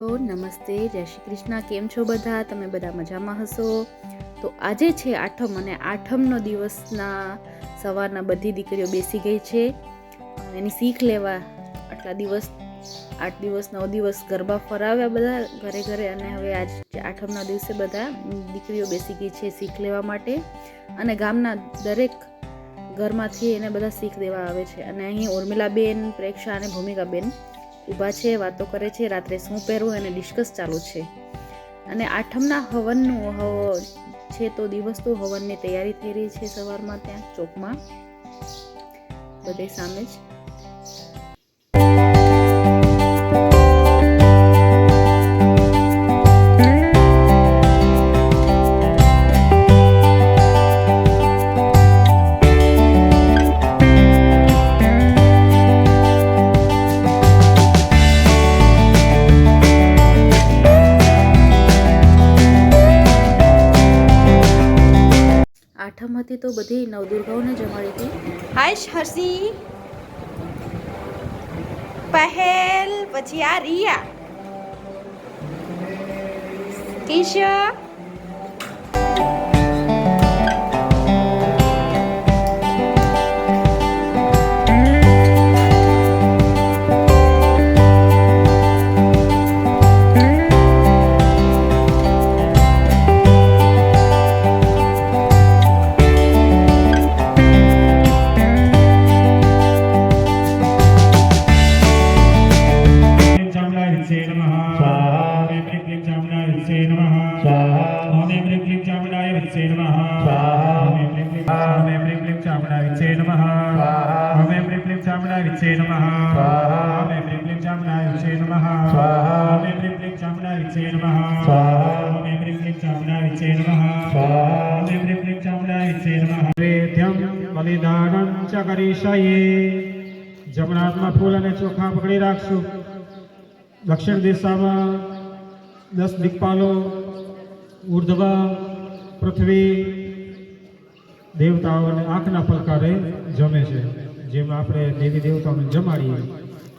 તો નમસ્તે, જય શ્રી કૃષ્ણ. કેમ છો બધા? તમે બધા મજામાં હશો. તો આજે છે આઠમ અને આઠમનો દિવસના સવારના બધી દીકરીઓ બેસી ગઈ છે એની શીખ લેવા. આટલા દિવસ 8 દિવસ 9 દિવસ ગરબા ફરાવ્યા બધા ઘરે ઘરે, અને હવે આજ આઠમના દિવસે બધા દીકરીઓ બેસી ગઈ છે શીખ લેવા માટે. અને ગામના દરેક ઘરમાંથી એને બધા શીખ દેવા આવે છે. અને અહીં ઉર્મિલાબેન, પ્રેક્ષા અને ભૂમિકાબેન ઊભા છે, વાતો કરે છે, રાત્રે શું પહેરવું એને ડિસ્કસ ચાલુ છે. અને આઠમના હવનનું છે તો દિવસ તો હવનની તૈયારી થઈ રહી છે સવારમાં ત્યાં ચોકમાં બધે સામે જ. આઠમ હતી તો બધી નવદુર્ગાઓને જમાડી હતી. હાય હર્ષી, પહેલ, પછી આ રિયા, કેશા, બલિદાનં ચ કરીશયે. જમણામાં ફૂલ અને ચોખા પકડી રાખશું. દક્ષિણ દિશામાં 10 દિક્પાલો, ઉર્ધ્વ પૃથ્વી દેવતાઓને આંખના પલકારે જમે છે. જેમ આપણે દેવી દેવતાઓને જમાડીએ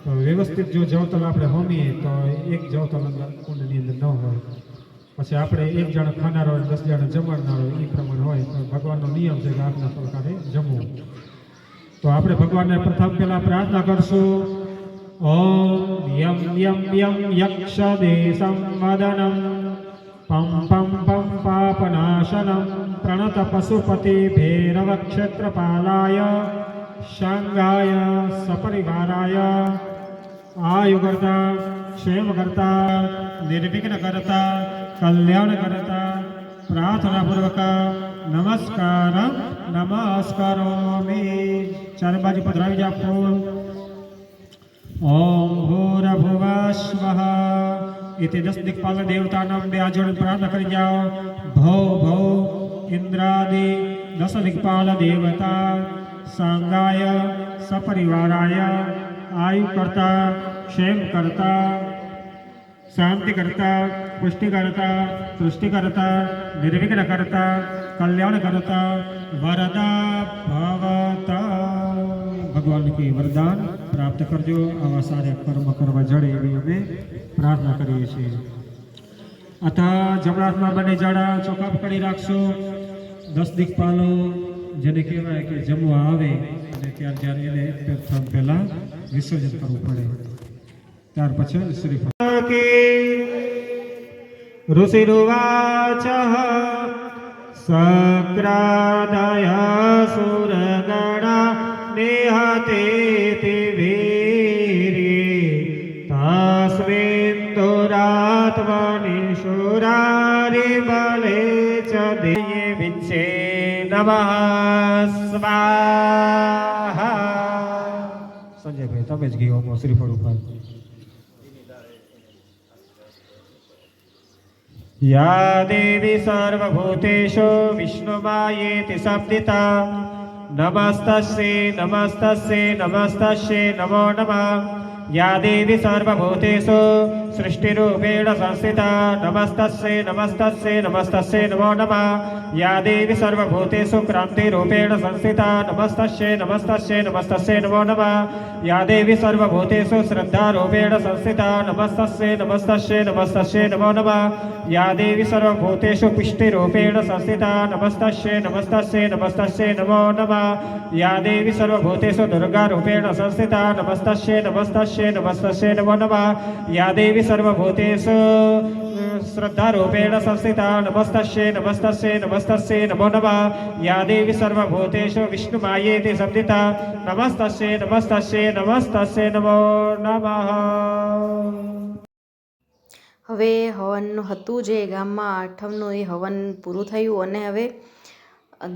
તો વ્યવસ્થિત જો જવતલ આપણે હોમીએ તો એક જવતલ કુંડની અંદર ન હોય. પછી આપણે 1 જણ ખાનારો 10 જણ જમાડનારો એ પ્રમાણે હોય. તો ભગવાનનો નિયમ છે કે આંખના પલકારે જમવું. તો આપણે ભગવાનને પ્રથમ પહેલા પ્રાર્થના કરશું. ઓમ યમ યમ યમ યક્ષ દેશમ વદનમ પમ પમ પમ પાપનાશનમ પ્રણત પશુપતિ ભૈરવ ક્ષેત્રપાલાય શાંગાય સપરિવારાય આયુગર્તા ક્ષેમકર્તા નિર્વિઘ્ન કરતા કલ્યાણ કરતા પ્રાર્થનાપૂર્વક નમસ્કાર નમસ્કારોમિ. ચારે બાજુ પધરાવી જા ફૂલ. ઓમ ભૂરભુવઃ इति 10 दिक्पाल देवतानां व्याजन प्रार्थना कर जाओ. भौ भौ इंद्रादि 10 दिक्पाल देवता सांगाय सपरिवाराय आयु करता क्षेम करता शांति करता पुष्टि करता तुष्टि करता निर्विघ्न करता कल्याण करता वरदा भवता. भगवान की वरदान प्राप्त करजो. आवा सारे कर्म करवा जड़े एवी अमे प्रार्थना करीए छीए. अथा जमणाथमां बने जाड़ा ચોખા પકડી રાખશો. 10 દિક્પાલો જેને કહેવાય કે જમવા આવે અને ત્યાર જ્યારે એને પ્રથમ પહેલા વિસર્જન કરવું પડે. ત્યાર પછી શ્રીફળ. ઋષિરુવાચ સક્રાદય સુરગણા નિહતે तस्मिन्दुरात्मनिशुरारि बले च देये विच्छे नमः स्वाहा. संजय भाई तमे ज गयो मो श्रीफળ ઉપર. या देवी सर्वभूतेषु विष्णुमायेति शब्दिता नमस्तस्यै नमस्तस्यै नमस्तस्यै नमो नमः. या देवी सर्वभूतेषु सृष्टिरूपेण संस्थिता नमस्तस्यै नमस्तस्यै नमस्तस्यै नमो नमः या देवी सर्वभूतेषु क्रान्तिरूपेण संस्थिता नमस्तस्यै नमस्तस्यै नमस्तस्यै नमो नमः या देवी सर्वभूतेषु श्रद्धारूपेण संस्थिता नमस्तस्यै नमस्तस्यै नमस्तस्यै नमो नमः या देवी सर्वभूतेषु पुष्टिरूपेण संस्थिता नमस्तस्यै नमस्तस्यै नमस्तस्यै नमो नमः या देवी सर्वभूतेषु दुर्गारूपेण संस्थिता नमस्तस्यै नमस्तस्यै नमस्तस्यै नमो नमः या देवी सर्वभूतेषु श्रद्धारूपेण संस्थिता नमस्तस्यै नमस्तस्यै नमस्तस्यै नमो नमः या देवी सर्वभूतेषु विष्णुमायेति संस्थिता नमस्तस्यै नमस्तस्यै नमस्तस्यै नमो नमः। હવે હવનનું હતું જે ગામમાં આઠમનું એ હવન પૂરું થયું અને હવે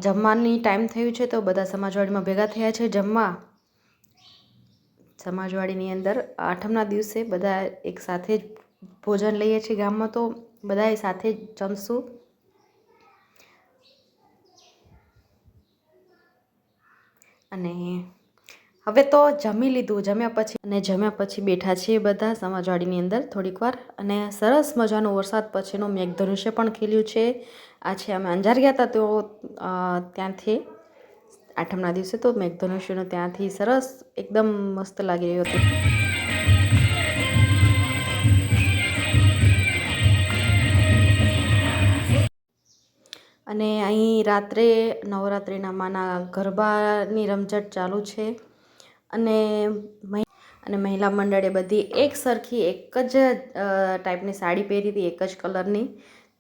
જમવાની ટાઈમ થયું છે તો બધા સમાજવાડીમાં ભેગા થયા છે જમવા. સમાજવાડીની અંદર આઠમના દિવસે બધા એક સાથે જ ભોજન લઈએ છીએ ગામમાં, તો બધાએ સાથે જ જમશું. અને હવે તો જમી લીધું, જમ્યા પછી બેઠા છીએ બધા સમાજવાડીની અંદર થોડીક વાર. અને સરસ મજાનો વરસાદ પછીનો મેઘધનુષ્ય પણ ખીલ્યું છે. આ છે અમે અંજાર ગયા હતા તો ત્યાંથી આઠમના દિવસે તો મેઘધનુષ્યનો ત્યાંથી સરસ એકદમ મસ્ત લાગી રહ્યું હતું. અને અહીં રાત્રે નવરાત્રિના માના ગરબાની રમઝટ ચાલુ છે. અને મહિલા મંડળે બધી એક સરખી એક જ ટાઈપની સાડી પહેરી હતી, એક જ કલરની.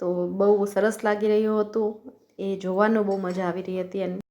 તો બહુ સરસ લાગી રહ્યું હતું, એ જોવાનું બહુ મજા આવી રહી હતી. અને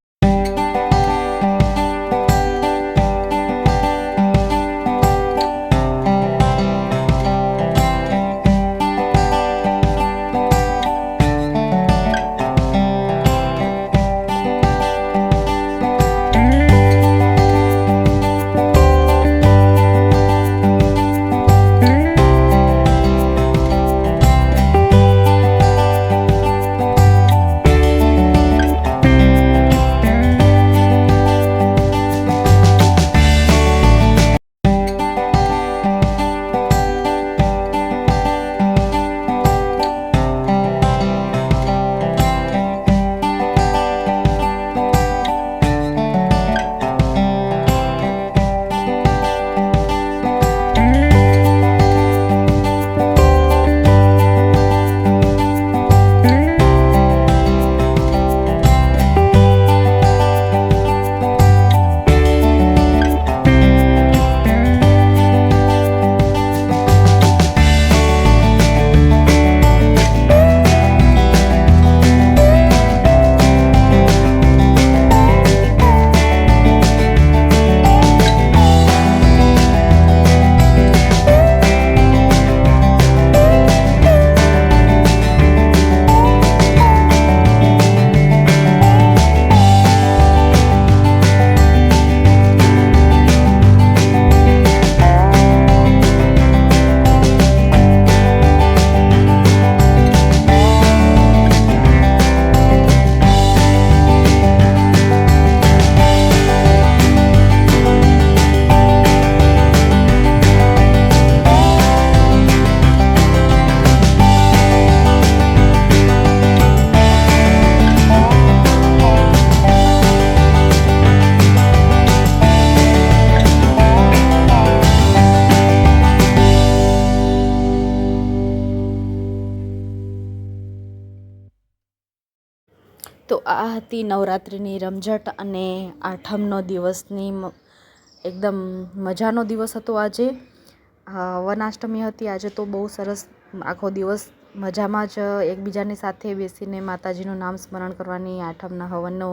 તો આ હતી નવરાત્રિની રમઝટ અને આઠમનો દિવસની એકદમ મજાનો દિવસ હતો આજે. વનાષ્ટમી હતી આજે, તો બહુ સરસ આખો દિવસ મજામાં જ એકબીજાની સાથે બેસીને માતાજીનું નામ સ્મરણ કરવાની, આઠમના હવનનો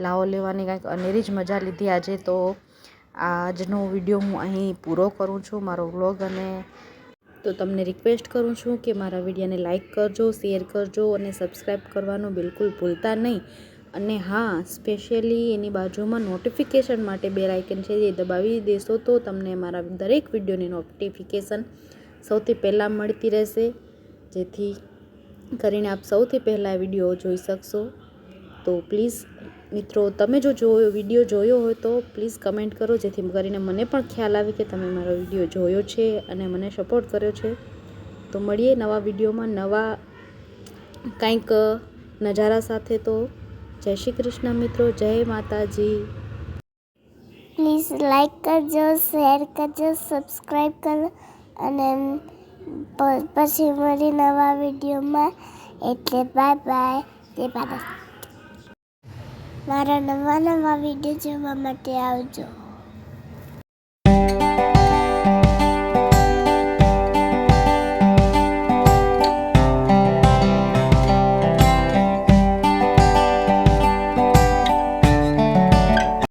લાવો લેવાની કાંઈક અનેરી જ મજા લીધી આજે. તો આજનો વિડીયો હું અહીં પૂરો કરું છું, મારો વ્લોગ. અને તો તમને રિક્વેસ્ટ કરું છું કે મારા વિડીયોને લાઇક કરજો, શેર કરજો અને સબસ્ક્રાઈબ કરવાનું બિલકુલ ભૂલતા નહીં. અને હા, સ્પેશિયલી એની બાજુમાં નોટિફિકેશન માટે બેલ આઇકન છે, એ દબાવી દેશો તો તમને મારા દરેક વિડીયોની નોટિફિકેશન સૌથી પહેલાં મળતી રહેશે, જેથી કરીને આપ સૌથી પહેલાં વિડીયો જોઈ શકશો. તો પ્લીઝ મિત્રો, તમે જો વિડીયો જોયો હોય તો પ્લીઝ કમેન્ટ કરો, જેથી કરીને મને પણ ખ્યાલ આવે કે તમે મારો વિડીયો જોયો છે અને મને સપોર્ટ કર્યો છે. તો મળીએ નવા વિડીયોમાં નવા કંઈક નજારા સાથે. તો જય શ્રી કૃષ્ણ મિત્રો, જય માતાજી. પ્લીઝ લાઈક કરજો, શેર કરજો, સબસ્ક્રાઈબ કરો અને પછી મળી નવા વિડીયોમાં. એટલે બાય બાય. જય માતાજી. મારા નવા વિડીયો જોવા માટે આવજો.